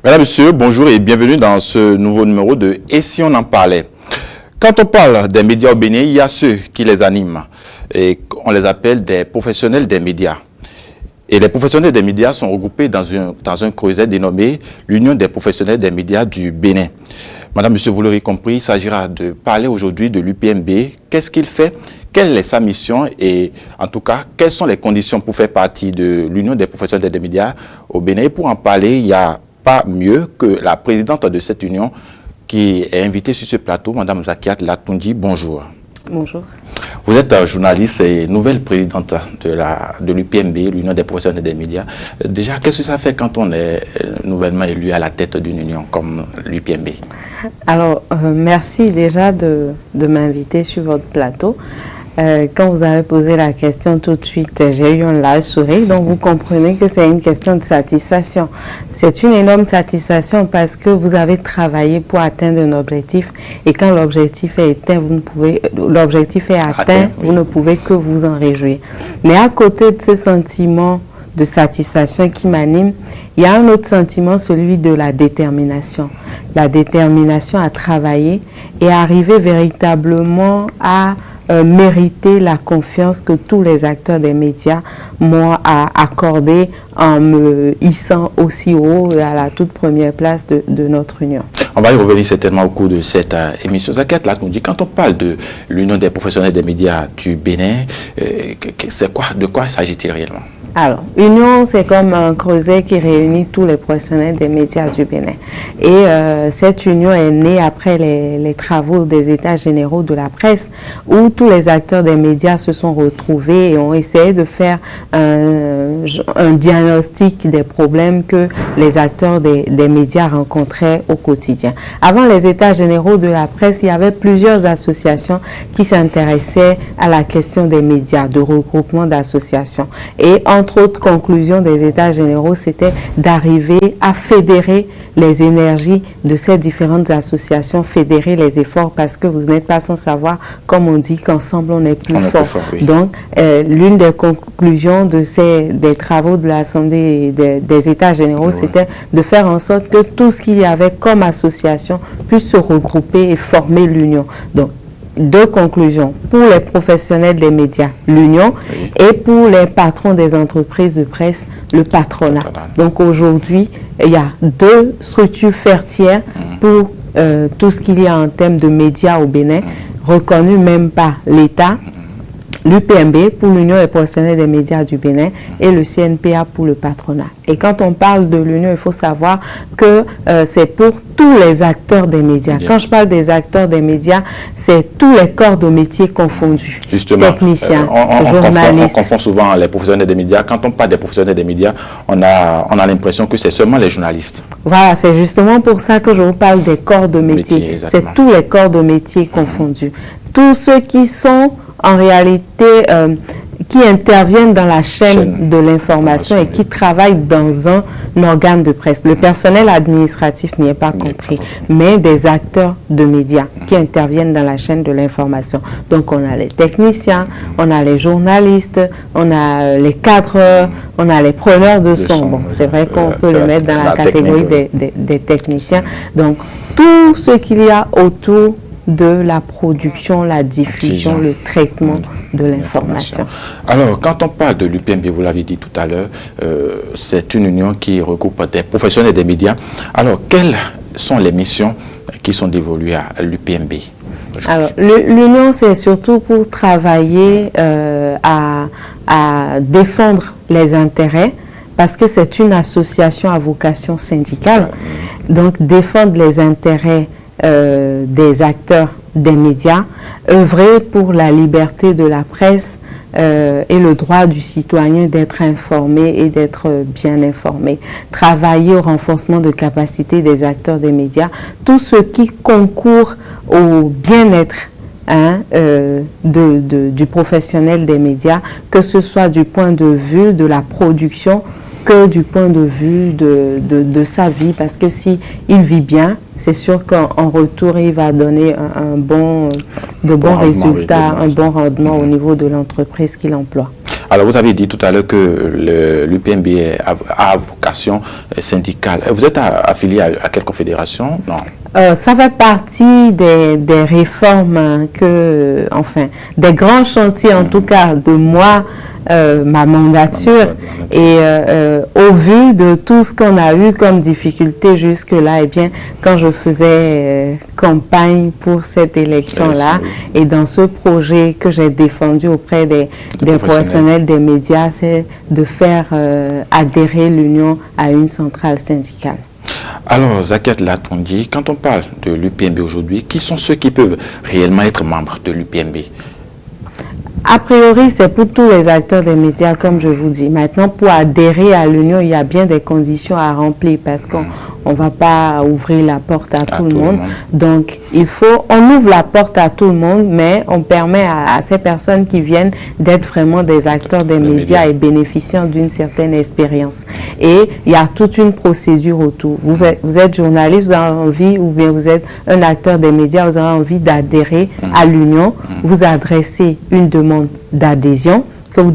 Mesdames, Messieurs, bonjour et bienvenue dans ce nouveau numéro de « Et si on en parlait ?» Quand on parle des médias au Bénin, il y a ceux qui les animent et on les appelle des professionnels des médias. Et les professionnels des médias sont regroupés dans un creuset dénommé l'Union des professionnels des médias du Bénin. Madame, Monsieur, vous l'aurez compris, il s'agira de parler aujourd'hui de l'UPMB. Qu'est-ce qu'il fait? Quelle est sa mission? Et en tout cas, quelles sont les conditions pour faire partie de l'Union des professionnels des médias au Bénin? Et pour en parler, il n'y a pas mieux que la présidente de cette union qui est invitée sur ce plateau, Madame Zakiat Latundi. Bonjour. Bonjour. Vous êtes journaliste et nouvelle présidente de l'UPMB, l'Union des professionnels des médias. Déjà, qu'est-ce que ça fait quand on est nouvellement élu à la tête d'une union comme l'UPMB? Alors, merci déjà de m'inviter sur votre plateau. Quand vous avez posé la question tout de suite, j'ai eu un large sourire, donc vous comprenez que c'est une question de satisfaction. C'est une énorme satisfaction parce que vous avez travaillé pour atteindre un objectif et quand l'objectif est atteint, Oui. Vous ne pouvez que vous en réjouir. Mais à côté de ce sentiment de satisfaction qui m'anime, il y a un autre sentiment, celui de la détermination. La détermination à travailler et à arriver véritablement à mériter la confiance que tous les acteurs des médias m'ont accordée en me hissant aussi haut à la toute première place de notre union. On va y revenir certainement au cours de cette émission. Zakiat Latundi, quand on parle de l'Union des professionnels des médias du Bénin, de quoi s'agit-il réellement? Alors, Union, c'est comme un creuset qui réunit tous les professionnels des médias du Bénin. Et cette union est née après les travaux des États généraux de la presse, où tous les acteurs des médias se sont retrouvés et ont essayé de faire un diagnostic des problèmes que les acteurs des médias rencontraient au quotidien. Avant les États généraux de la presse, il y avait plusieurs associations qui s'intéressaient à la question des médias, de regroupement d'associations. Et entre autres conclusions des États généraux, c'était d'arriver à fédérer les énergies de ces différentes associations, fédérer les efforts, parce que vous n'êtes pas sans savoir, comme on dit, qu'ensemble on est plus fort. Oui. Donc, l'une des conclusions des travaux de l'Assemblée des États généraux, c'était de faire en sorte que tout ce qu'il y avait comme association puisse se regrouper et former l'union. Donc, deux conclusions. Pour les professionnels des médias, l'union, et pour les patrons des entreprises de presse, le patronat. Donc aujourd'hui, il y a deux structures fertières pour tout ce qu'il y a en termes de médias au Bénin, reconnues même par l'État, l'UPMB pour l'Union des professionnels des médias du Bénin et le CNPA pour le patronat. Et quand on parle de l'Union, il faut savoir que c'est pour tous les acteurs des médias. Quand je parle des acteurs des médias, c'est tous les corps de métier confondus. Justement, techniciens, journalistes. On confond souvent les professionnels des médias. Quand on parle des professionnels des médias, on a l'impression que c'est seulement les journalistes. Voilà, c'est justement pour ça que je vous parle des corps de métier. C'est tous les corps de métier confondus. Tous ceux qui sont en réalité qui interviennent dans la chaîne de l'information et qui travaillent dans un organe de presse. Le personnel administratif n'y est pas compris, mais des acteurs de médias qui interviennent dans la chaîne de l'information. Donc on a les techniciens, on a les journalistes, on a les cadreurs, on a les preneurs de son. Bon, c'est vrai qu'on peut le mettre dans la catégorie des techniciens. Donc tout ce qu'il y a autour de la production, la diffusion, le traitement de l'information. Alors, quand on parle de l'UPMB, vous l'avez dit tout à l'heure, c'est une union qui regroupe des professionnels des médias. Alors, quelles sont les missions qui sont dévolues à l'UPMB? Alors, l'union, c'est surtout pour travailler à défendre les intérêts, parce que c'est une association à vocation syndicale. Donc, défendre les intérêts des acteurs des médias, œuvrer pour la liberté de la presse et le droit du citoyen d'être informé et d'être bien informé, travailler au renforcement de capacité des acteurs des médias, tout ce qui concourt au bien-être du professionnel des médias, que ce soit du point de vue de la production que du point de vue de sa vie, parce que si il vit bien, c'est sûr qu'en retour, il va donner de bons résultats, un bon rendement au niveau de l'entreprise qu'il emploie. Alors, vous avez dit tout à l'heure que l'UPMB a vocation syndicale. Vous êtes affilié à quelle confédération? Non. Ça fait partie des réformes enfin, des grands chantiers en tout cas de ma mandature, et au vu de tout ce qu'on a eu comme difficulté jusque-là, eh bien, quand je faisais campagne pour cette élection-là, et dans ce projet que j'ai défendu auprès des professionnels des médias, c'est de faire adhérer l'Union à une centrale syndicale. Alors, Zakiat Latondi, quand on parle de l'UPMB aujourd'hui, qui sont ceux qui peuvent réellement être membres de l'UPMB? A priori, c'est pour tous les acteurs des médias, comme je vous dis. Maintenant, pour adhérer à l'Union, il y a bien des conditions à remplir parce qu'on ne va pas ouvrir la porte à tout le monde. Donc, on ouvre la porte à tout le monde, mais on permet à ces personnes qui viennent d'être vraiment des acteurs des médias et bénéficiant d'une certaine expérience. Et il y a toute une procédure autour. Vous êtes journaliste, vous avez envie, ou bien vous êtes un acteur des médias, vous avez envie d'adhérer à l'Union, vous adressez une demande d'adhésion que vous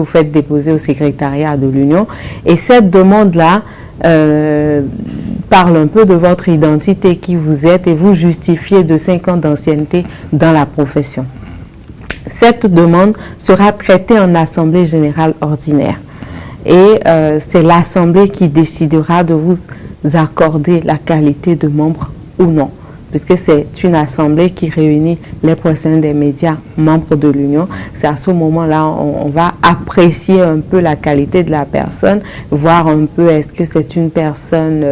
faites déposer au secrétariat de l'Union, et cette demande-là parle un peu de votre identité, qui vous êtes, et vous justifiez de 5 ans d'ancienneté dans la profession. Cette demande sera traitée en assemblée générale ordinaire, et c'est l'assemblée qui décidera de vous accorder la qualité de membre ou non, puisque c'est une assemblée qui réunit les professionnels des médias, membres de l'Union. C'est à ce moment-là, on va apprécier un peu la qualité de la personne, voir un peu est-ce que c'est une personne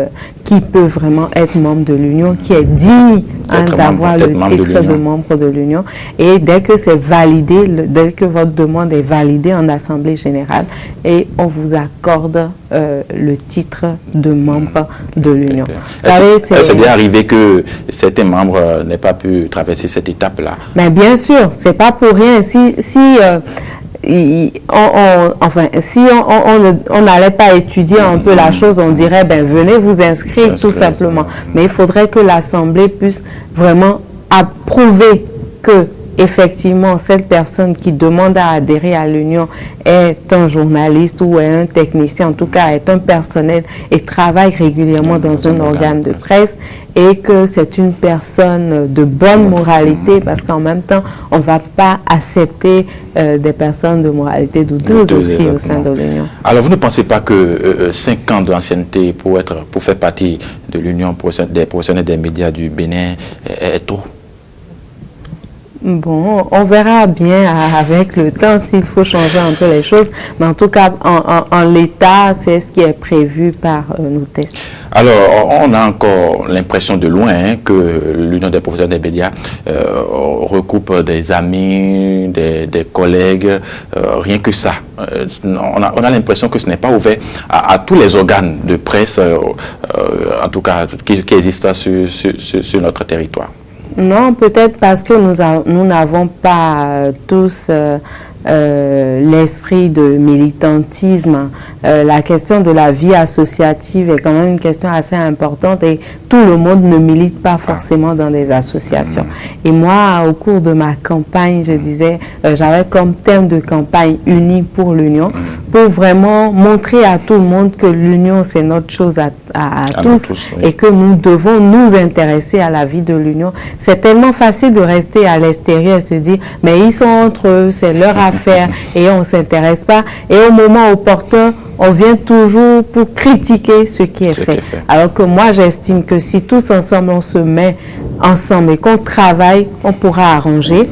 qui peut vraiment être membre de l'Union, qui est digne d'avoir le titre de membre de l'Union. Et dès que c'est validé, dès que votre demande est validée en assemblée générale, et on vous accorde le titre de membre de l'Union. C'est bien arrivé que certains membres n'aient pas pu traverser cette étape-là. Mais bien sûr, c'est pas pour rien. Si on n'allait pas étudier un peu la chose, on dirait, ben venez vous inscrire tout simplement. Mais il faudrait que l'Assemblée puisse vraiment approuver que effectivement, cette personne qui demande à adhérer à l'Union est un journaliste ou est un technicien, en tout cas est un personnel et travaille régulièrement dans un organe de presse, et que c'est une personne de bonne moralité, parce qu'en même temps, on ne va pas accepter des personnes de moralité douteuse aussi au sein de l'Union. Alors, vous ne pensez pas que 5 ans d'ancienneté pour faire partie de l'Union des professionnels des médias du Bénin est trop? Bon, on verra bien avec le temps s'il faut changer un peu les choses, mais en tout cas, en l'état, c'est ce qui est prévu par nos tests. Alors, on a encore l'impression de loin que l'Union des professionnels des médias recoupe des amis, des collègues, rien que ça. On a l'impression que ce n'est pas ouvert à tous les organes de presse, en tout cas, qui existent sur notre territoire. Non, peut-être parce que nous n'avons pas tous l'esprit de militantisme. La question de la vie associative est quand même une question assez importante, et tout le monde ne milite pas forcément dans des associations. Et moi, au cours de ma campagne, je disais, j'avais comme thème de campagne unis pour l'Union, pour vraiment montrer à tout le monde que l'Union, c'est notre chose à tous, et que nous devons nous intéresser à la vie de l'Union. C'est tellement facile de rester à l'extérieur et se dire, mais ils sont entre eux, c'est leur affaire, et on ne s'intéresse pas. Et au moment opportun, on vient toujours pour critiquer ce qui est fait. Alors que moi, j'estime que si tous ensemble, on se met ensemble et qu'on travaille, on pourra arranger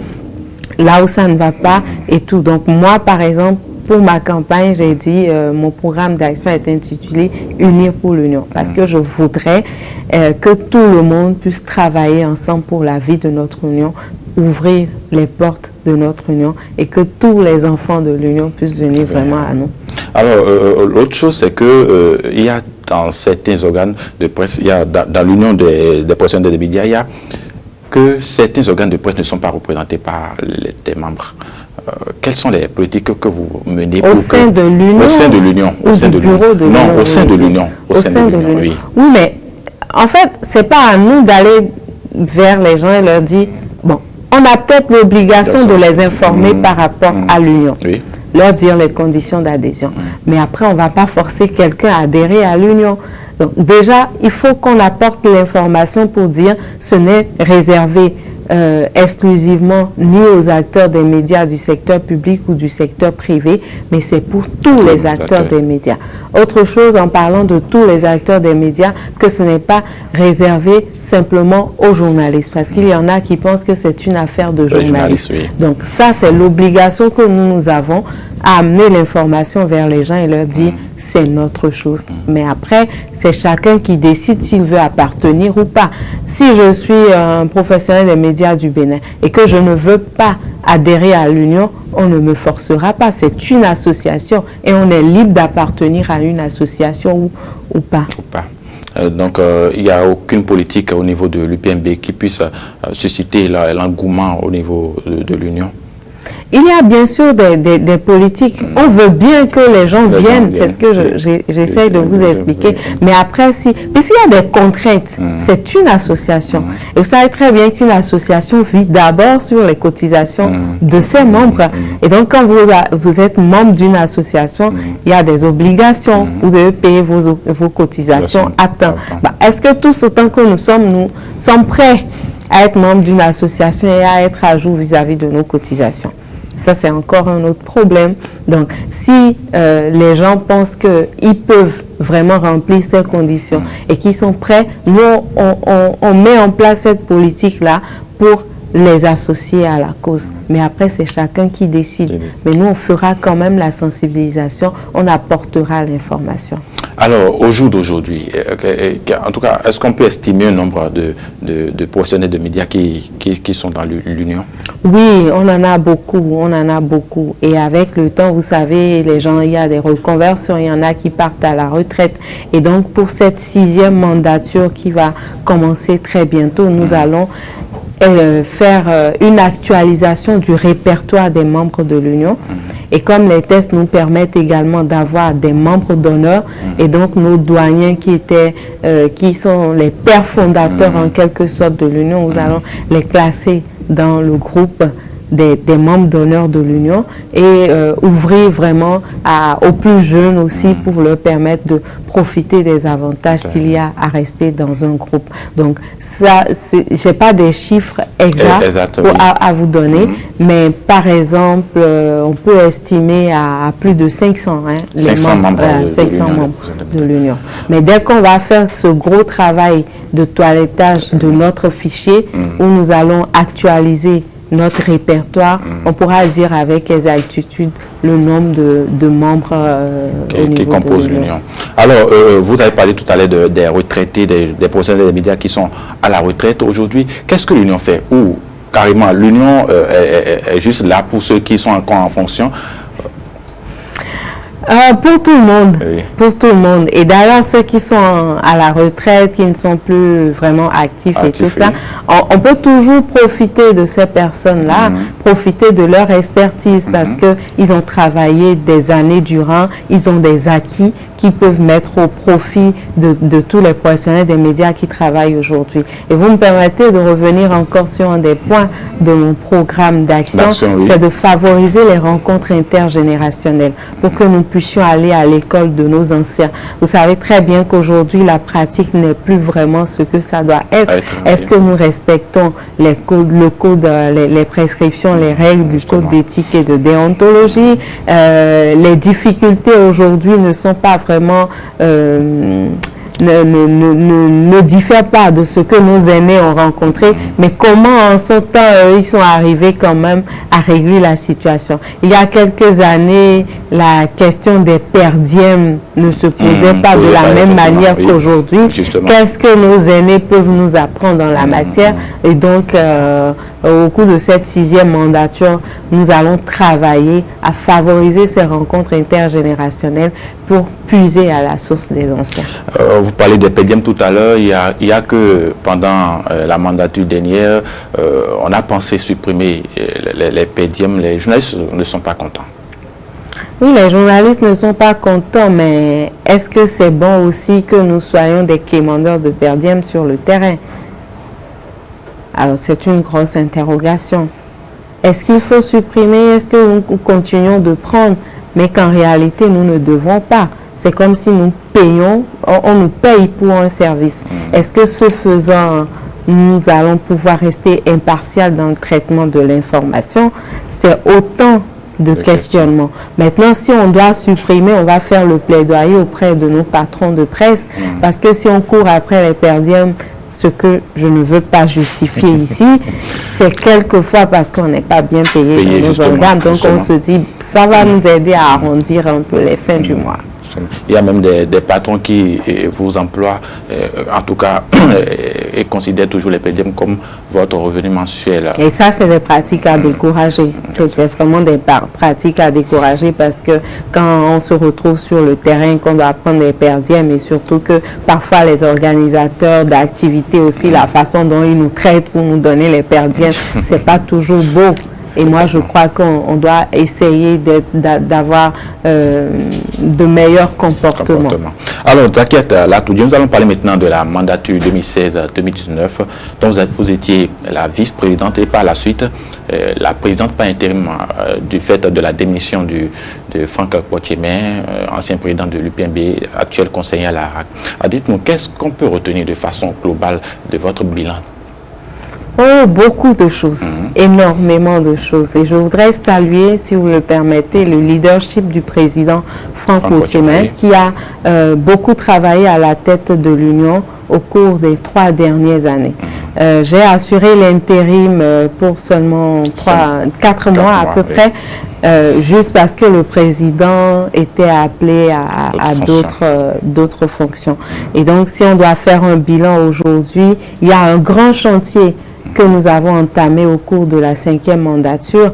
là où ça ne va pas et tout. Donc moi, par exemple, pour ma campagne, j'ai dit, mon programme d'action est intitulé « Unir pour l'Union » parce que je voudrais que tout le monde puisse travailler ensemble pour la vie de notre Union, ouvrir les portes de notre Union, et que tous les enfants de l'Union puissent venir vraiment à nous. Alors, l'autre chose, c'est que il y a dans certains organes de presse, il y a dans l'Union des professionnels des médias, il y a que certains organes de presse ne sont pas représentés par les membres. Quelles sont les politiques que vous menez au sein de l'Union? Au sein de l'Union. Au sein de l'Union. Non, au sein de l'Union. Au sein de l'Union. Oui. Oui, mais en fait, c'est pas à nous d'aller vers les gens et leur dire, bon, on a peut-être l'obligation de les informer par rapport à l'Union. Oui. leur dire les conditions d'adhésion. Mais après, on ne va pas forcer quelqu'un à adhérer à l'Union. Donc déjà, il faut qu'on apporte l'information pour dire ce n'est réservé exclusivement ni aux acteurs des médias du secteur public ou du secteur privé, mais c'est pour tous les acteurs des médias. Autre chose, en parlant de tous les acteurs des médias, que ce n'est pas réservé simplement aux journalistes, parce qu'il y en a qui pensent que c'est une affaire de journalistes. Oui. Donc ça, c'est l'obligation que nous avons à amener l'information vers les gens et leur dire c'est notre chose. Mais après, c'est chacun qui décide s'il veut appartenir ou pas. Si je suis un professionnel des médias du Bénin et que je ne veux pas adhérer à l'Union, on ne me forcera pas. C'est une association et on est libre d'appartenir à une association ou pas. Donc, il n'y a aucune politique au niveau de l'UPMB qui puisse susciter l'engouement au niveau de l'Union. Il y a bien sûr des politiques. On veut bien que les gens viennent, c'est ce que j'essaie de vous expliquer. Mais après, puisqu'il y a des contraintes, c'est une association. Et vous savez très bien qu'une association vit d'abord sur les cotisations de ses membres. Et donc, quand vous êtes membre d'une association, il y a des obligations. Vous devez payer vos cotisations à temps. Est-ce que tous autant que nous sommes prêts à être membre d'une association et à être à jour vis-à-vis de nos cotisations? Ça, c'est encore un autre problème. Donc, si les gens pensent qu'ils peuvent vraiment remplir ces conditions et qu'ils sont prêts, nous, on met en place cette politique-là pour les associer à la cause. Mais après, c'est chacun qui décide. Mais nous, on fera quand même la sensibilisation, on apportera l'information. Alors, au jour d'aujourd'hui, en tout cas, est-ce qu'on peut estimer un nombre de professionnels de médias qui sont dans l'Union? Oui, on en a beaucoup, Et avec le temps, vous savez, les gens, il y a des reconversions, il y en a qui partent à la retraite. Et donc, pour cette 6e mandature qui va commencer très bientôt, nous allons faire une actualisation du répertoire des membres de l'Union. Et comme les tests nous permettent également d'avoir des membres d'honneur, et donc nos doyens qui sont les pères fondateurs en quelque sorte de l'Union, nous allons les classer dans le groupe des membres d'honneur de l'Union et ouvrir vraiment aux plus jeunes aussi pour leur permettre de profiter des avantages qu'il y a à rester dans un groupe. Donc ça, je n'ai pas des chiffres exacts à vous donner, mais par exemple, on peut estimer à plus de 500, les membres de l'Union. Mais dès qu'on va faire ce gros travail de toilettage de notre fichier, où nous allons actualiser notre répertoire, on pourra dire avec exactitude le nombre de membres qui composent l'Union. Alors, vous avez parlé tout à l'heure des retraités, des professionnels des médias qui sont à la retraite aujourd'hui. Qu'est-ce que l'Union fait? Ou carrément, l'Union est juste là pour ceux qui sont encore en fonction? Pour tout le monde, pour tout le monde. Et d'ailleurs, ceux qui sont à la retraite, qui ne sont plus vraiment actifs et tout ça, on peut toujours profiter de ces personnes-là, profiter de leur expertise parce qu'ils ont travaillé des années durant, ils ont des acquis qui peuvent mettre au profit de tous les professionnels des médias qui travaillent aujourd'hui. Et vous me permettez de revenir encore sur un des points de mon programme d'action, c'est de favoriser les rencontres intergénérationnelles pour que nous puissions aller à l'école de nos anciens. Vous savez très bien qu'aujourd'hui, la pratique n'est plus vraiment ce que ça doit être. Est-ce que nous respectons les codes, les prescriptions, les règles du code d'éthique et de déontologie? Les difficultés aujourd'hui ne sont pas vraiment ne diffèrent pas de ce que nos aînés ont rencontré, mais comment en ce temps ils sont arrivés quand même à régler la situation. Il y a quelques années, la question des perdièmes ne se posait pas de la même manière qu'aujourd'hui. Qu'est-ce que nos aînés peuvent nous apprendre dans la matière? Et donc, au cours de cette 6e mandature, nous allons travailler à favoriser ces rencontres intergénérationnelles pour puiser à la source des anciens. Vous parlez des pédièmes tout à l'heure. Il y a que pendant la mandature dernière, on a pensé supprimer les pédièmes. Les journalistes ne sont pas contents. Oui, les journalistes ne sont pas contents, mais est-ce que c'est bon aussi que nous soyons des quémandeurs de pédièmes sur le terrain? Alors, c'est une grosse interrogation. Est-ce qu'il faut supprimer? Est-ce que nous continuons de prendre? Mais qu'en réalité, nous ne devons pas. C'est comme si nous payons, on nous paye pour un service. Est-ce que ce faisant, nous allons pouvoir rester impartial dans le traitement de l'information? C'est autant de questionnements. Maintenant, si on doit supprimer, on va faire le plaidoyer auprès de nos patrons de presse, parce que si on court après les perdièmes, ce que je ne veux pas justifier ici, c'est quelquefois parce qu'on n'est pas bien payé dans nos organes. Donc on se dit, ça va nous aider à arrondir un peu les fins du mois. Il y a même des patrons qui vous emploient, en tout cas, et considèrent toujours les PDM comme votre revenu mensuel. Et ça, c'est des pratiques à décourager. C'est vraiment des pratiques à décourager parce que quand on se retrouve sur le terrain, qu'on doit prendre des perdièmes et surtout que parfois les organisateurs d'activités aussi, la façon dont ils nous traitent pour nous donner les perdièmes, c'est pas toujours beau. Et moi, je crois qu'on doit essayer d'avoir de meilleurs comportements. Alors, Zakiath Latoudji, nous allons parler maintenant de la mandature 2016-2019, dont vous étiez la vice-présidente et par la suite la présidente par intérim du fait de la démission de Franck Potiemé, ancien président de l'UPMB, actuel conseiller à la RAC. Dites-nous, qu'est-ce qu'on peut retenir de façon globale de votre bilan? Oh, beaucoup de choses, énormément de choses. Et je voudrais saluer, si vous le permettez, le leadership du président Franck Potiemé, qui a beaucoup travaillé à la tête de l'Union au cours des 3 dernières années. J'ai assuré l'intérim pour seulement 4 mois à peu près, juste parce que le président était appelé à d'autres fonctions. Et donc, si on doit faire un bilan aujourd'hui, il y a un grand chantier que nous avons entamé au cours de la 5e mandature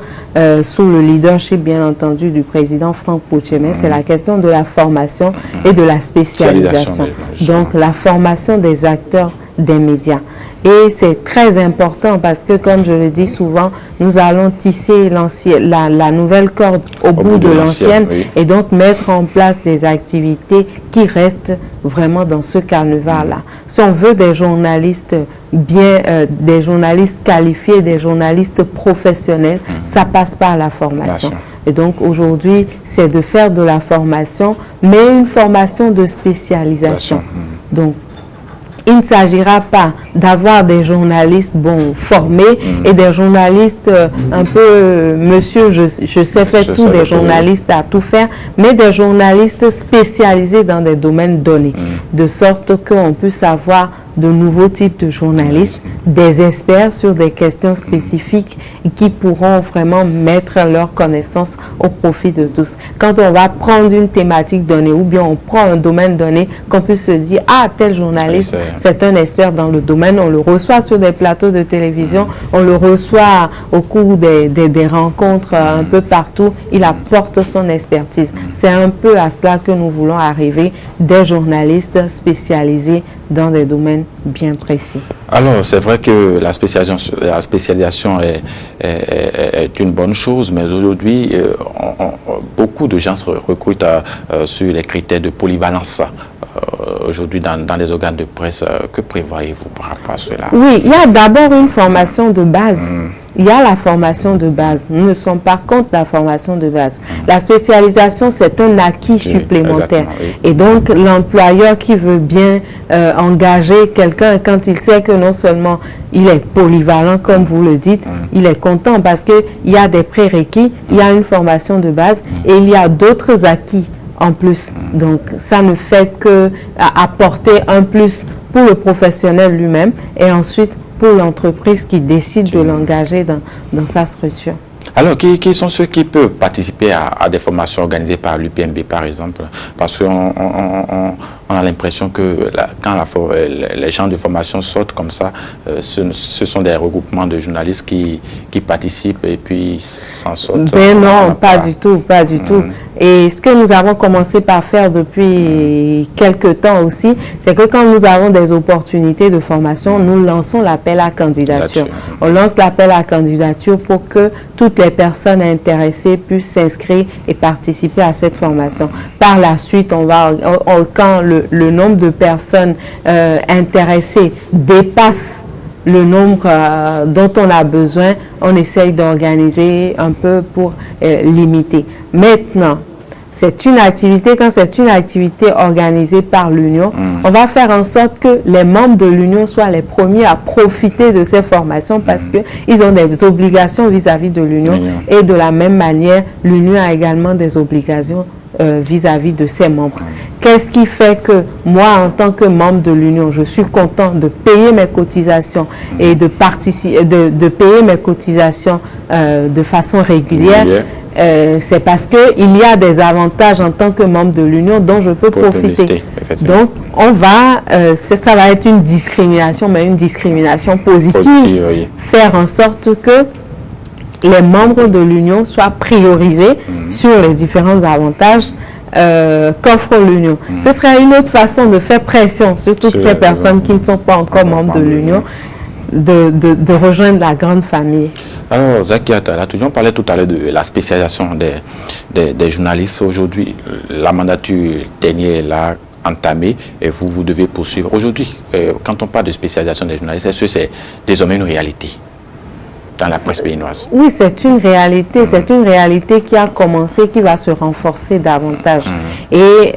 sous le leadership, bien entendu, du président Franck Potiemé. C'est la question de la formation et de la spécialisation. Donc, la formation des acteurs des médias. Et c'est très important parce que, comme je le dis souvent, nous allons tisser la nouvelle corde au bout de l'ancienne et donc mettre en place des activités qui restent vraiment dans ce carnaval-là. Si on veut des journalistes des journalistes qualifiés, des journalistes professionnels, ça passe par la formation. Et donc aujourd'hui, c'est de faire de la formation, mais une formation de spécialisation. Donc, il ne s'agira pas d'avoir des journalistes formés et des journalistes un peu, monsieur, je sais faire tout, des journalistes à tout faire, mais des journalistes spécialisés dans des domaines donnés, de sorte qu'on puisse avoir de nouveaux types de journalistes, des experts sur des questions spécifiques qui pourront vraiment mettre leurs connaissances au profit de tous. Quand on va prendre une thématique donnée ou bien on prend un domaine donné, qu'on puisse se dire, ah, tel journaliste, c'est un expert dans le domaine, on le reçoit sur des plateaux de télévision, on le reçoit au cours des rencontres un peu partout, il apporte son expertise. C'est un peu à cela que nous voulons arriver, des journalistes spécialisés dans des domaines bien précis. Alors, c'est vrai que la spécialisation est une bonne chose, mais aujourd'hui, beaucoup de gens se recrutent sur les critères de polyvalence. Aujourd'hui, dans les organes de presse, que prévoyez-vous par rapport à cela? Oui, il y a d'abord une formation de base. Il y a la formation de base. Nous ne sommes pas contre la formation de base. La spécialisation, c'est un acquis supplémentaire. Et donc, l'employeur qui veut bien engager quelqu'un, quand il sait que non seulement il est polyvalent, comme vous le dites, il est content parce qu'il y a des prérequis, il y a une formation de base et il y a d'autres acquis en plus. Donc, ça ne fait que apporter un plus pour le professionnel lui-même et ensuite pour l'entreprise qui décide de l'engager dans sa structure. Alors, qui sont ceux qui peuvent participer à des formations organisées par l'UPMB, par exemple? Parce qu'on a l'impression que quand les gens de formation sortent comme ça, ce sont des regroupements de journalistes qui participent et puis s'en sortent. Ben non, pas du tout, pas du tout. Et ce que nous avons commencé par faire depuis quelques temps aussi, c'est que quand nous avons des opportunités de formation, nous lançons l'appel à candidature. On lance l'appel à candidature pour que toutes les personnes intéressées puissent s'inscrire et participer à cette formation. Par la suite, quand le nombre de personnes intéressées dépasse le nombre dont on a besoin, on essaye d'organiser un peu pour limiter. Maintenant, c'est une activité, quand c'est une activité organisée par l'Union, on va faire en sorte que les membres de l'Union soient les premiers à profiter de ces formations parce qu'ils ont des obligations vis-à-vis de l'Union et de la même manière, l'Union a également des obligations vis-à-vis de ses membres. Qu'est-ce qui fait que moi, en tant que membre de l'Union, je suis content de payer mes cotisations et de payer mes cotisations de façon régulière? C'est parce qu'il y a des avantages en tant que membre de l'Union dont je peux profiter. Donc, on va, ça va être une discrimination, mais une discrimination positive. Faire en sorte que les membres de l'Union soient priorisés sur les différents avantages qu'offre l'Union. Ce serait une autre façon de faire pression sur toutes ces personnes qui ne sont pas encore membres de l'Union, de rejoindre la grande famille. Alors, Zakia Attala, on parlait tout à l'heure de la spécialisation des journalistes. Aujourd'hui, la mandature dernière l'a entamée et vous devez poursuivre. Aujourd'hui, quand on parle de spécialisation des journalistes, est-ce que c'est désormais une réalité dans la presse béninoise? Oui, c'est une réalité. C'est une réalité qui a commencé, qui va se renforcer davantage. Et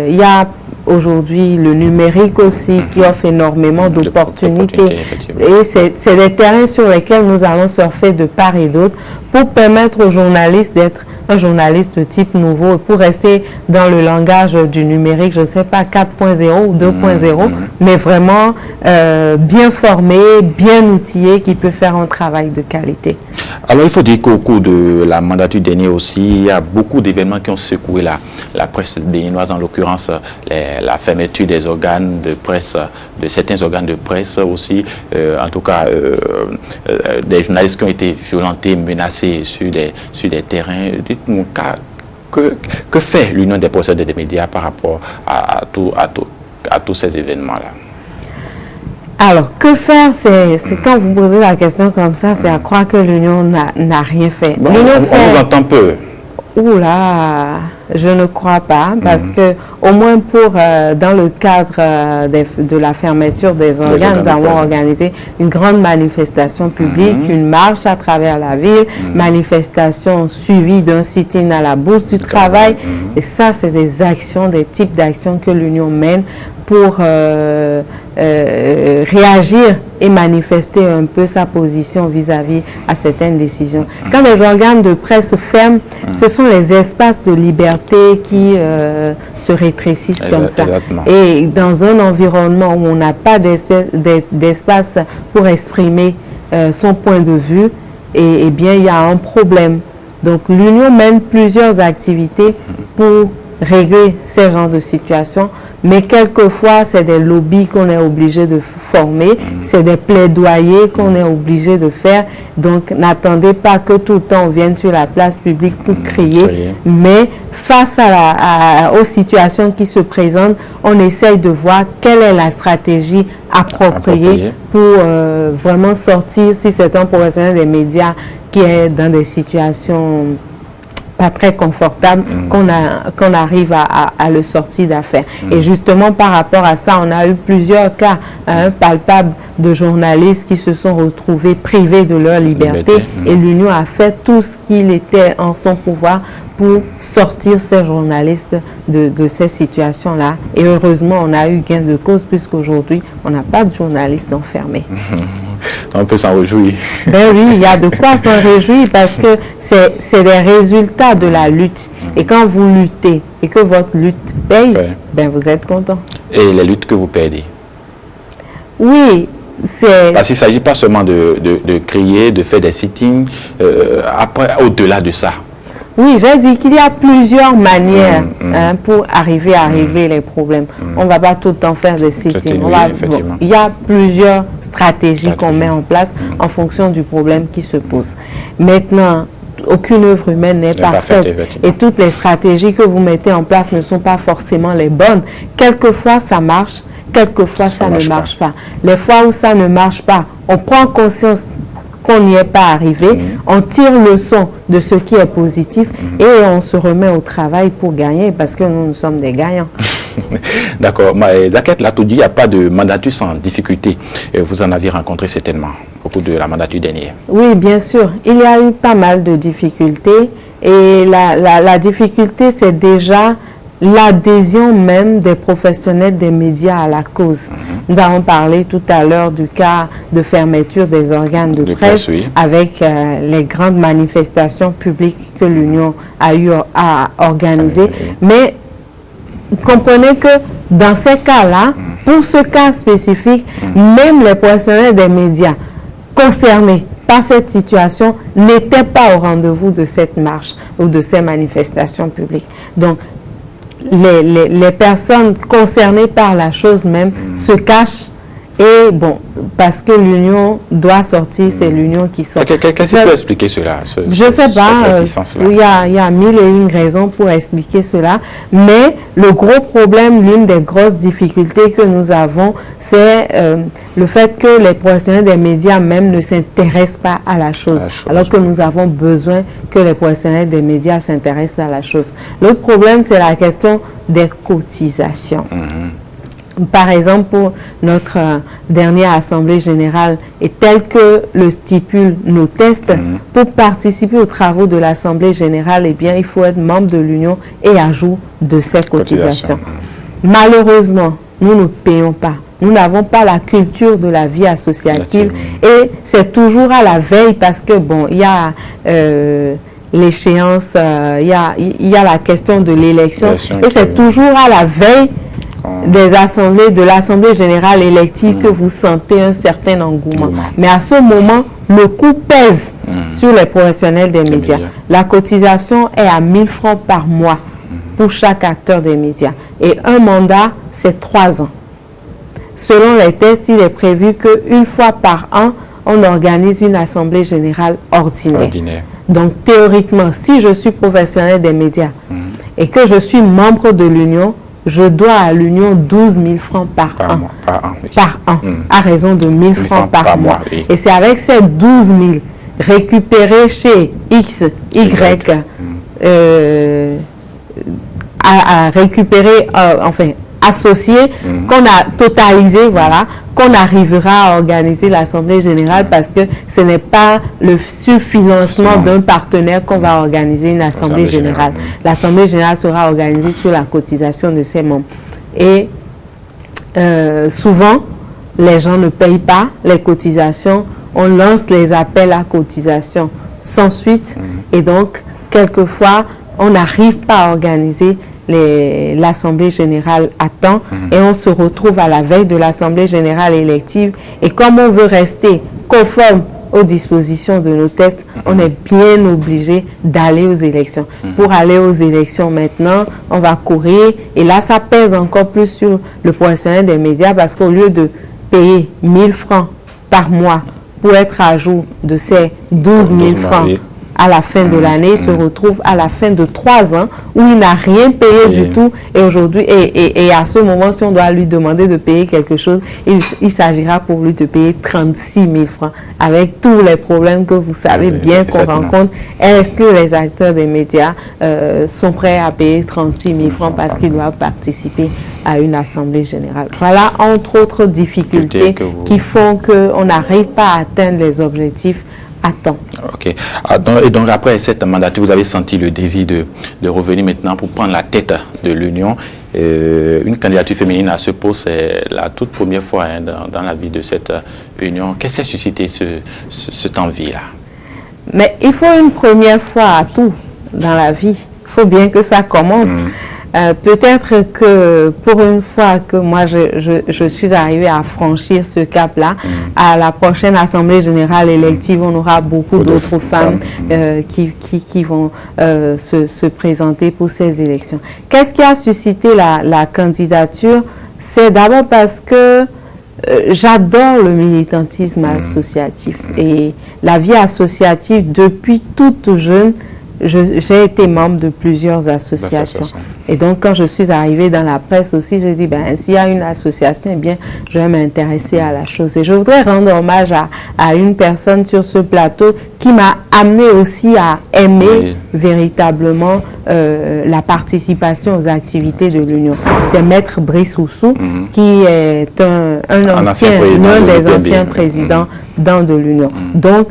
il y a aujourd'hui le numérique aussi qui offre énormément d'opportunités. Et c'est des terrains sur lesquels nous allons surfer de part et d'autre pour permettre aux journalistes d'être un journaliste de type nouveau, pour rester dans le langage du numérique, je ne sais pas, 4.0 ou 2.0, mais vraiment bien formé, bien outillé, qui peut faire un travail de qualité. Alors, il faut dire qu'au cours de la mandature dernière aussi, il y a beaucoup d'événements qui ont secoué la presse béninoise, en l'occurrence la fermeture des organes de presse, de certains organes de presse aussi, en tout cas des journalistes qui ont été violentés, menacés sur des terrains. Dites-nous, que fait l'Union des professeurs des médias par rapport à tous ces événements-là? Alors, que faire? C'est quand vous posez la question comme ça, c'est à croire que l'Union n'a rien fait. Bon, on vous entend peu. Oula, je ne crois pas, parce que au moins dans le cadre de la fermeture des organes, nous avons organisé une grande manifestation publique, une marche à travers la ville, manifestation suivie d'un sit-in à la Bourse du Travail. Et ça, c'est des actions, des types d'actions que l'Union mène pour réagir et manifester un peu sa position vis-à-vis à certaines décisions. Quand les organes de presse ferment, ce sont les espaces de liberté qui se rétrécissent comme ça. Et dans un environnement où on n'a pas d'espace pour exprimer son point de vue, et bien il y a un problème. Donc l'Union mène plusieurs activités pour régler ces genres de situations, mais quelquefois c'est des lobbies qu'on est obligé de former, c'est des plaidoyers qu'on est obligé de faire. Donc n'attendez pas que tout le temps on vienne sur la place publique pour crier, mais face aux situations qui se présentent, on essaye de voir quelle est la stratégie appropriée pour vraiment sortir, si c'est un professionnel des médias qui est dans des situations pas très confortable, qu'on arrive à le sortir d'affaire. Et justement, par rapport à ça, on a eu plusieurs cas palpables de journalistes qui se sont retrouvés privés de leur liberté. Et l'Union a fait tout ce qu'il était en son pouvoir pour sortir ces journalistes de ces situations-là. Et heureusement, on a eu gain de cause, puisqu'aujourd'hui, on n'a pas de journalistes enfermés. On peut s'en réjouir. Ben oui, il y a de quoi s'en réjouir, parce que c'est des résultats de la lutte. Et quand vous luttez et que votre lutte paye, ben vous êtes content. Et les luttes que vous perdez? Oui, c'est... Parce qu'il ne s'agit pas seulement de crier, de faire des sittings, après, au-delà de ça. Oui, j'ai dit qu'il y a plusieurs manières pour arriver à régler les problèmes. On ne va pas tout le temps faire des sittings. Il y a plusieurs stratégies qu'on met en place en fonction du problème qui se pose. Maintenant, aucune œuvre humaine n'est parfaite. Et toutes les stratégies que vous mettez en place ne sont pas forcément les bonnes. Quelquefois, ça marche. Quelquefois, ça ne marche pas. Les fois où ça ne marche pas, on prend conscience qu'on n'y est pas arrivé, on tire leçon de ce qui est positif et on se remet au travail pour gagner, parce que nous sommes des gagnants. D'accord. Zaket l'a tout dit, il n'y a pas de mandatus sans difficulté. Vous en avez rencontré certainement au cours de la mandature dernière. Oui, bien sûr. Il y a eu pas mal de difficultés. Et la difficulté, c'est déjà l'adhésion même des professionnels des médias à la cause. Nous avons parlé tout à l'heure du cas de fermeture des organes de presse oui. avec les grandes manifestations publiques que l'Union a eu à organiser. Mais comprenez que dans ces cas-là, pour ce cas spécifique, même les professionnels des médias concernés par cette situation n'étaient pas au rendez-vous de cette marche ou de ces manifestations publiques. Donc, les personnes concernées par la chose même se cachent et bon, parce que l'Union doit sortir, c'est l'Union qui sort. Qu'est-ce qui peut expliquer cela? Je ne sais pas, il y a mille et une raisons pour expliquer cela, mais le gros problème, l'une des grosses difficultés que nous avons, c'est le fait que les professionnels des médias même ne s'intéressent pas à la chose, alors que nous avons besoin que les professionnels des médias s'intéressent à la chose. L'autre problème, c'est la question des cotisations. Par exemple, pour notre dernière Assemblée générale, et tel que le stipulent nos tests, pour participer aux travaux de l'Assemblée générale, eh bien, il faut être membre de l'Union et à jour de ces cotisations. Malheureusement, nous ne payons pas. Nous n'avons pas la culture de la vie associative et c'est toujours à la veille parce que, bon, il y a l'échéance, il y a la question de l'élection et c'est toujours à la veille des assemblées, de l'Assemblée générale élective que vous sentez un certain engouement. Mais à ce moment, le coût pèse sur les professionnels des médias. La cotisation est à 1000 francs par mois pour chaque acteur des médias. Et un mandat, c'est 3 ans. Selon les tests, il est prévu qu'une fois par an, on organise une Assemblée générale ordinaire. Donc, théoriquement, si je suis professionnel des médias et que je suis membre de l'Union, je dois à l'Union 12 000 francs par an. Par an, à raison de 1000 francs par mois. Oui. Et c'est avec ces 12 000 récupérés chez X, Y, à récupérer, enfin, associés, qu'on a totalisé, voilà, qu'on arrivera à organiser l'Assemblée générale parce que ce n'est pas le surfinancement d'un partenaire qu'on va organiser une Assemblée générale. L'Assemblée générale sera organisée sur la cotisation de ses membres. Et souvent, les gens ne payent pas les cotisations. On lance les appels à cotisation sans suite. Et donc, quelquefois, on n'arrive pas à organiser l'Assemblée générale à temps et on se retrouve à la veille de l'Assemblée générale élective et comme on veut rester conforme aux dispositions de nos tests, on est bien obligé d'aller aux élections. Pour aller aux élections maintenant, on va courir et là ça pèse encore plus sur le professionnel des médias parce qu'au lieu de payer 1000 francs par mois pour être à jour de ces 12 000 francs à la fin de l'année, il se retrouve à la fin de 3 ans où il n'a rien payé du tout. Et aujourd'hui, et à ce moment, si on doit lui demander de payer quelque chose, il s'agira pour lui de payer 36 000 francs avec tous les problèmes que vous savez bien qu'on rencontre. Est-ce que les acteurs des médias sont prêts à payer 36 000 francs parce qu'ils doivent participer à une assemblée générale? Voilà, entre autres difficultés qui font qu'on n'arrive pas à atteindre les objectifs à temps. Ok. Et donc après cette mandature, vous avez senti le désir de revenir maintenant pour prendre la tête de l'Union. Une candidature féminine à ce poste, c'est la toute première fois dans la vie de cette Union. Qu'est-ce qui a suscité cette envie-là? Mais il faut une première fois à tout dans la vie. Il faut bien que ça commence. Peut-être que pour une fois que moi je suis arrivée à franchir ce cap-là, à la prochaine Assemblée générale élective, on aura beaucoup d'autres femmes qui vont se présenter pour ces élections. Qu'est-ce qui a suscité la candidature? C'est d'abord parce que j'adore le militantisme associatif et la vie associative depuis toute jeune j'ai été membre de plusieurs associations. Et donc, quand je suis arrivée dans la presse aussi, j'ai dit, ben, s'il y a une association, eh bien, je vais m'intéresser à la chose. Et je voudrais rendre hommage à une personne sur ce plateau qui m'a amené aussi à aimer véritablement la participation aux activités de l'Union. C'est Maître Brice Oussou, qui est l'un des anciens présidents de l'Union. Donc,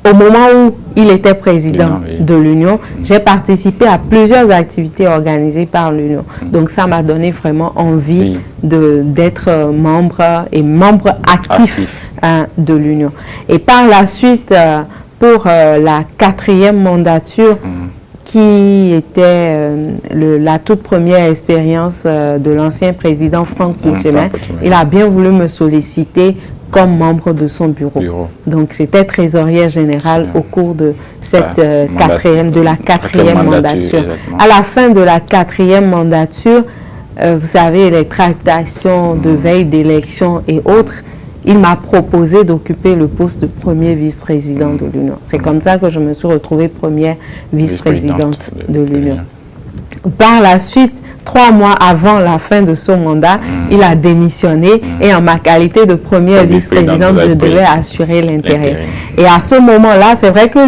au moment où il était président de l'Union, j'ai participé à plusieurs activités organisées par l'Union. Donc ça m'a donné vraiment envie d'être membre actif de l'Union. Et par la suite, pour la 4e mandature, qui était la toute première expérience de l'ancien président Franck Coutumin, il a bien voulu me solliciter comme membre de son bureau. Donc j'étais trésorière générale au cours de cette la quatrième mandature. À la fin de la 4e mandature, vous savez, les tractations de veille d'élection et autres, il m'a proposé d'occuper le poste de premier vice-président de l'Union. C'est comme ça que je me suis retrouvée première vice-présidente de l'Union. Par la suite, 3 mois avant la fin de son mandat, il a démissionné et en ma qualité de première vice-présidente, je devais assurer l'intérim. Et à ce moment-là, c'est vrai que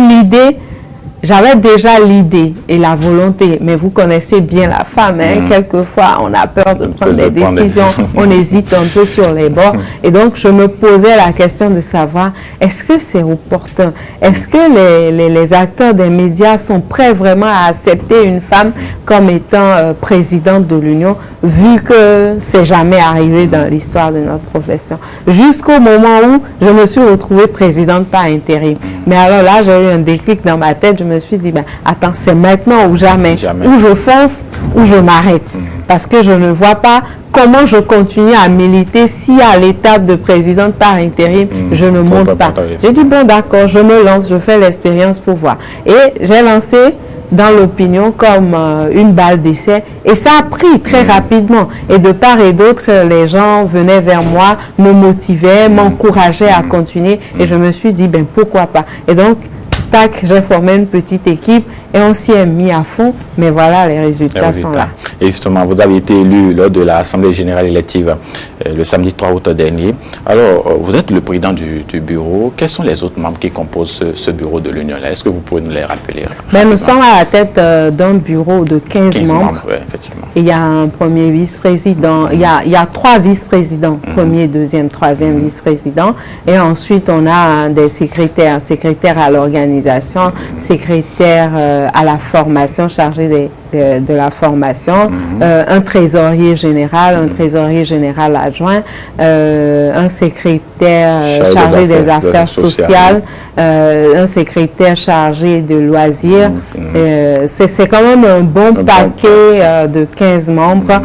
j'avais déjà l'idée et la volonté, mais vous connaissez bien la femme, hein, quelquefois on a peur de prendre des décisions, on hésite un peu sur les bords. Et donc je me posais la question de savoir, est-ce que c'est opportun? Est-ce que les acteurs des médias sont prêts vraiment à accepter une femme comme étant présidente de l'Union, vu que c'est jamais arrivé dans l'histoire de notre profession? Jusqu'au moment où je me suis retrouvée présidente par intérim. Mais alors là, j'ai eu un déclic dans ma tête. Je me suis dit, ben, attends, c'est maintenant ou jamais. Ou je fonce ou je m'arrête. Parce que je ne vois pas comment je continue à militer si à l'étape de présidente par intérim, je ne monte pas. J'ai dit, bon, d'accord, je me lance, je fais l'expérience pour voir. Et j'ai lancé dans l'opinion comme une balle d'essai. Et ça a pris très rapidement. Et de part et d'autre, les gens venaient vers moi, me motivaient, m'encourageaient à continuer. Et je me suis dit, ben pourquoi pas. Et donc, tac, j'ai formé une petite équipe et on s'y est mis à fond, mais voilà, les résultats sont là. Et justement, vous avez été élu lors de l'Assemblée générale élective le samedi 3 août dernier. Alors, vous êtes le président du bureau. Quels sont les autres membres qui composent ce bureau de l'Union? Est-ce que vous pouvez nous les rappeler? Ben, nous sommes à la tête d'un bureau de 15 membres. Effectivement. Il y a un premier vice-président, il y a 3 vice-présidents, premier, deuxième, troisième vice-président. Et ensuite, on a des secrétaires à l'organisation, secrétaire à la formation, chargé de la formation, un trésorier général adjoint, un secrétaire chargé des affaires sociales, un secrétaire chargé de loisirs. C'est quand même un bon paquet de 15 membres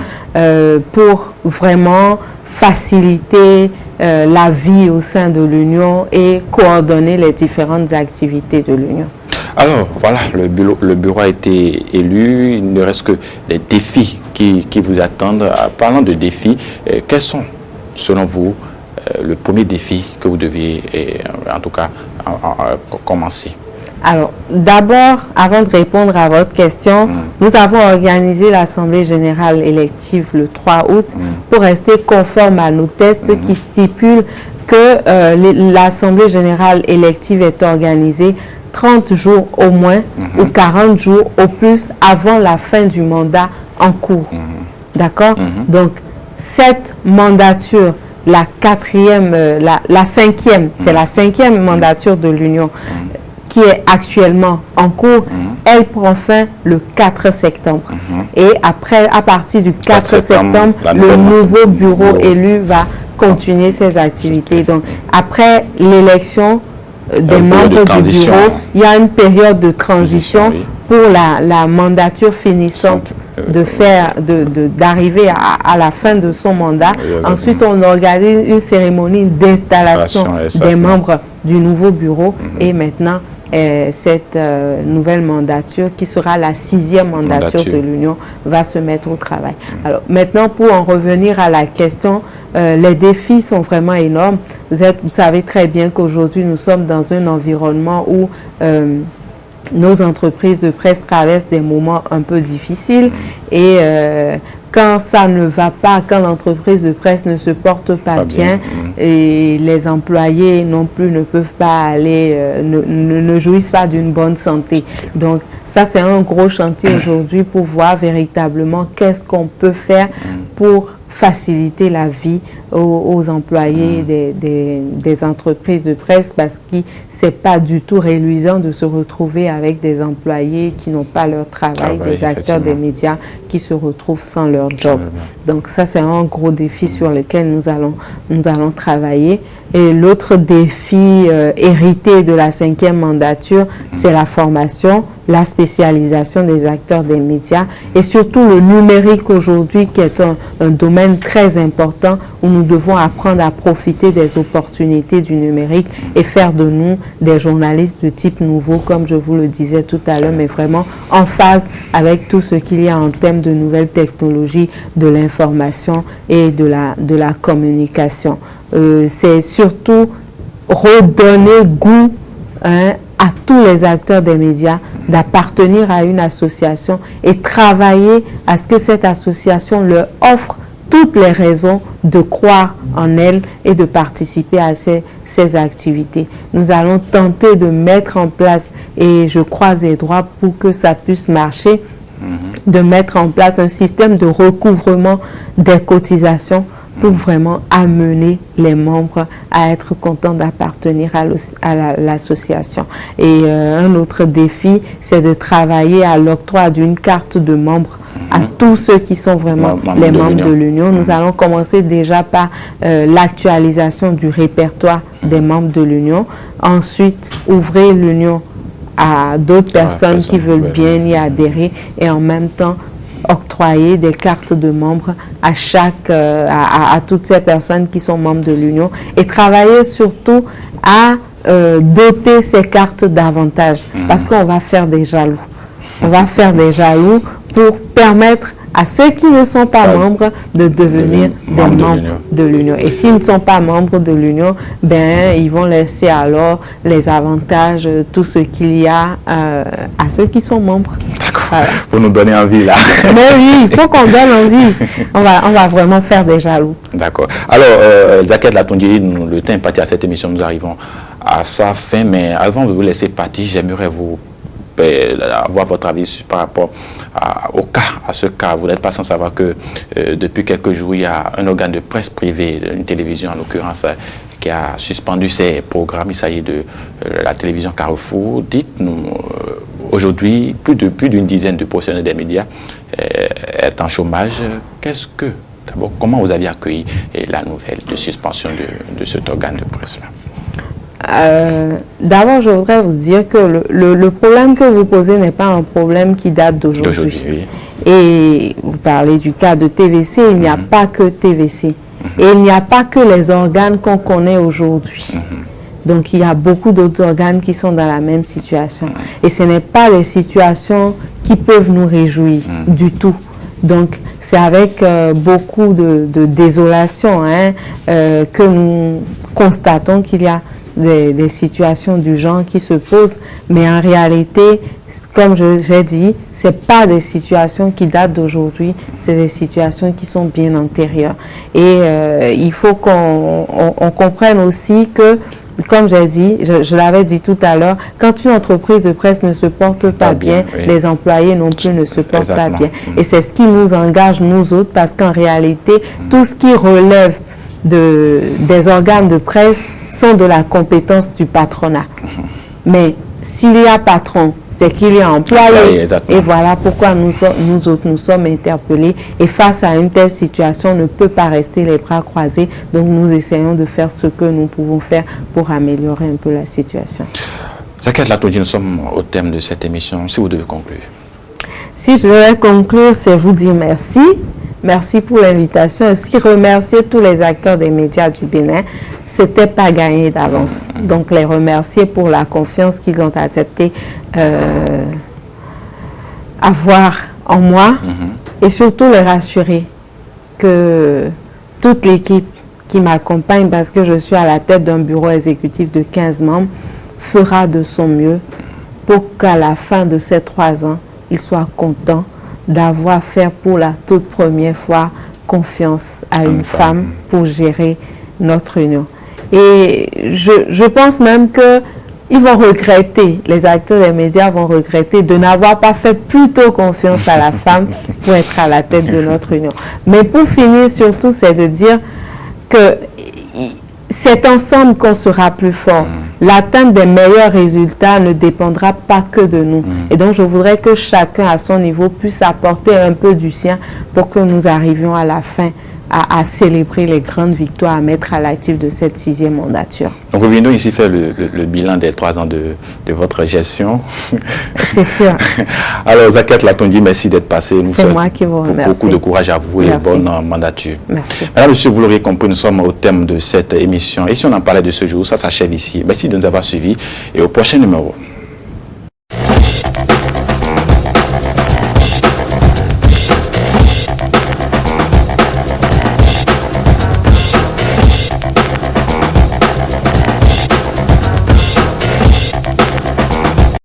pour vraiment faciliter la vie au sein de l'Union et coordonner les différentes activités de l'Union. Alors, voilà, le bureau a été élu. Il ne reste que les défis qui vous attendent. Parlant de défis, quels sont, selon vous, le premier défi que vous deviez, en tout cas, commencer? Alors, d'abord, avant de répondre à votre question, nous avons organisé l'Assemblée générale élective le 3 août pour rester conforme à nos tests qui stipulent que l'Assemblée générale élective est organisée 30 jours au moins ou 40 jours au plus avant la fin du mandat en cours. D'accord? Donc, cette mandature, la 4e, la 5e, c'est la 5e mandature de l'Union qui est actuellement en cours, elle prend fin le 4 septembre. Et après, à partir du 4 septembre, le nouveau bureau élu va continuer ses activités. Donc, après l'élection des membres du bureau, il y a une période de transition pour la mandature finissante d'arriver à la fin de son mandat. Ensuite, on organise une cérémonie d'installation des membres du nouveau bureau et maintenant cette nouvelle mandature qui sera la 6e mandature de l'Union va se mettre au travail. Alors maintenant, pour en revenir à la question, les défis sont vraiment énormes. Vous savez très bien qu'aujourd'hui, nous sommes dans un environnement où nos entreprises de presse traversent des moments un peu difficiles et quand ça ne va pas, quand l'entreprise de presse ne se porte pas bien, et les employés non plus ne peuvent pas aller, ne jouissent pas d'une bonne santé. Donc ça, c'est un gros chantier aujourd'hui pour voir véritablement qu'est-ce qu'on peut faire pour faciliter la vie aux employés des entreprises de presse, parce que c'est pas du tout réluisant de se retrouver avec des employés qui n'ont pas leur travail, des acteurs des médias qui se retrouvent sans leur job. Donc ça, c'est un gros défi sur lequel nous allons travailler. Et l'autre défi hérité de la 5e mandature, c'est la formation, la spécialisation des acteurs des médias et surtout le numérique aujourd'hui, qui est un domaine très important où nous devons apprendre à profiter des opportunités du numérique et faire de nous des journalistes de type nouveau, comme je vous le disais tout à l'heure, mais vraiment en phase avec tout ce qu'il y a en termes de nouvelles technologies, de l'information et de la communication. C'est surtout redonner goût à tous les acteurs des médias d'appartenir à une association et travailler à ce que cette association leur offre toutes les raisons de croire en elle et de participer à ces activités. Nous allons tenter de mettre en place, et je croise les doigts pour que ça puisse marcher, de mettre en place un système de recouvrement des cotisations pour vraiment amener les membres à être contents d'appartenir à l'association. Et un autre défi, c'est de travailler à l'octroi d'une carte de membre à tous ceux qui sont vraiment les membres de l'Union. Nous allons commencer déjà par l'actualisation du répertoire des membres de l'Union. Ensuite, ouvrir l'Union à d'autres personnes qui veulent bien y adhérer et en même temps octroyer des cartes de membres à toutes ces personnes qui sont membres de l'Union et travailler surtout à doter ces cartes davantage parce qu'on va faire des jaloux. On va faire des jaloux pour permettre à ceux qui ne sont pas membres de devenir des membres de l'Union. Et s'ils ne sont pas membres de l'Union, ben, ils vont laisser alors les avantages, tout ce qu'il y a à ceux qui sont membres. D'accord. Voilà. Pour nous donner envie là. Mais oui, il faut qu'on donne envie. On va vraiment faire des jaloux. D'accord. Alors, Zakiath Latondié, le temps est parti à cette émission, nous arrivons à sa fin, mais avant de vous laisser partir, j'aimerais vous avoir votre avis par rapport à ce cas. Vous n'êtes pas sans savoir que depuis quelques jours, il y a un organe de presse privée, une télévision en l'occurrence, qui a suspendu ses programmes. Il s'agit de la télévision Carrefour. Dites-nous, aujourd'hui, plus d'une dizaine de professionnels des médias est en chômage. D'abord, comment vous avez accueilli la nouvelle de suspension de cet organe de presse-là? D'abord, je voudrais vous dire que le problème que vous posez n'est pas un problème qui date d'aujourd'hui. Oui. Et vous parlez du cas de TVC, il n'y a pas que TVC. Et il n'y a pas que les organes qu'on connaît aujourd'hui. Donc, il y a beaucoup d'autres organes qui sont dans la même situation. Et ce n'est pas les situations qui peuvent nous réjouir du tout. Donc, c'est avec beaucoup de désolation que nous constatons qu'il y a des situations du genre qui se posent, mais en réalité, comme j'ai dit, ce n'est pas des situations qui datent d'aujourd'hui, c'est des situations qui sont bien antérieures. Et il faut qu'on comprenne aussi que, comme j'ai dit, je l'avais dit tout à l'heure, quand une entreprise de presse ne se porte pas bien, les employés non plus ne se portent pas bien. Et c'est ce qui nous engage, nous autres, parce qu'en réalité, tout ce qui relève des organes de presse sont de la compétence du patronat. Mais s'il y a patron, c'est qu'il y a employé. Et voilà pourquoi nous autres, nous sommes interpellés. Et face à une telle situation, on ne peut pas rester les bras croisés. Donc nous essayons de faire ce que nous pouvons faire pour améliorer un peu la situation. Zakiath Latondié, nous sommes au terme de cette émission. Si vous devez conclure. Si je devais conclure, c'est vous dire merci. Merci pour l'invitation. Aussi remercier tous les acteurs des médias du Bénin. C'était pas gagné d'avance. Donc les remercier pour la confiance qu'ils ont accepté avoir en moi et surtout les rassurer que toute l'équipe qui m'accompagne, parce que je suis à la tête d'un bureau exécutif de 15 membres, fera de son mieux pour qu'à la fin de ces 3 ans, ils soient contents d'avoir fait pour la toute première fois confiance à une femme pour gérer notre union. Et je pense même que ils vont regretter, les acteurs des médias vont regretter de n'avoir pas fait plus tôt confiance à la femme pour être à la tête de notre union. Mais pour finir, surtout, c'est de dire que c'est ensemble qu'on sera plus fort. L'atteinte des meilleurs résultats ne dépendra pas que de nous. Et donc, je voudrais que chacun, à son niveau, puisse apporter un peu du sien pour que nous arrivions à la fin à célébrer les grandes victoires, à mettre à l'actif de cette 6e mandature. Donc, revenons ici faire le bilan des 3 ans de votre gestion. C'est sûr. Alors, Zakiat Latondi, merci d'être passé. C'est moi qui vous remercie. Beaucoup de courage à vous et bonne mandature. Merci. Madame, monsieur, vous l'aurez compris, nous sommes au thème de cette émission. Et si on en parlait de ce jour, ça s'achève ici. Merci de nous avoir suivis et au prochain numéro.